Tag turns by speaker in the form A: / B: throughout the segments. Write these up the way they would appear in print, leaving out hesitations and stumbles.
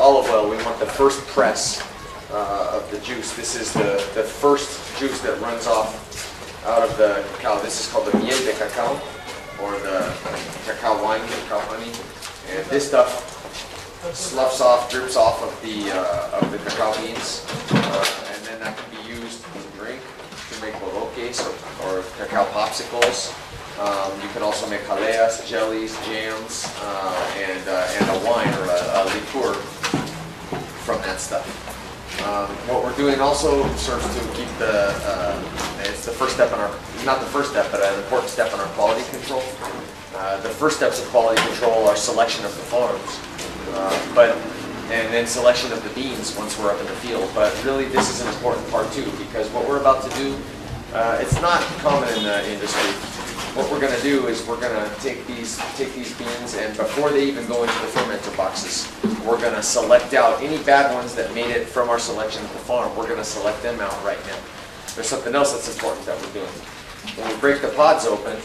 A: olive oil, we want the first press of the juice. This is the first juice that runs off out of the cacao. This is called the miel de cacao, or the cacao wine, cacao honey. And this stuff sloughs off, drips off of the cacao beans, and then that can be used in drink to make boloques or cacao popsicles. You can also make jaleas, jellies, jams, and a wine or a liqueur from that stuff. What we're doing also serves to keep it's the first step in our, not the first step, but an important step in our quality control. The first steps of quality control are selection of the farms, and then selection of the beans once we're up in the field. But really this is an important part too, because what we're about to do, it's not common in the industry. What we're going to do is we're going to take these beans, and before they even go into the fermenter boxes, we're going to select out any bad ones that made it from our selection at the farm. We're going to select them out right now. There's something else that's important that we're doing. When we break the pods open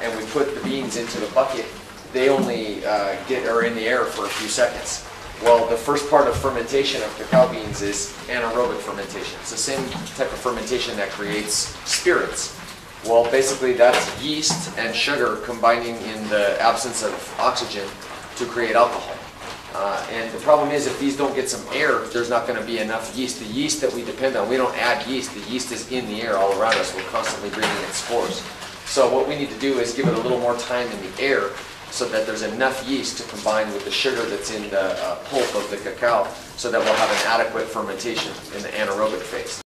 A: and we put the beans into the bucket, they only are in the air for a few seconds. Well, the first part of fermentation of cacao beans is anaerobic fermentation. It's the same type of fermentation that creates spirits. Well, basically that's yeast and sugar combining in the absence of oxygen to create alcohol. And the problem is, if these don't get some air, there's not going to be enough yeast. The yeast that we depend on, we don't add yeast. The yeast is in the air all around us. We're constantly breathing its spores. So what we need to do is give it a little more time in the air so that there's enough yeast to combine with the sugar that's in the pulp of the cacao, so that we'll have an adequate fermentation in the anaerobic phase.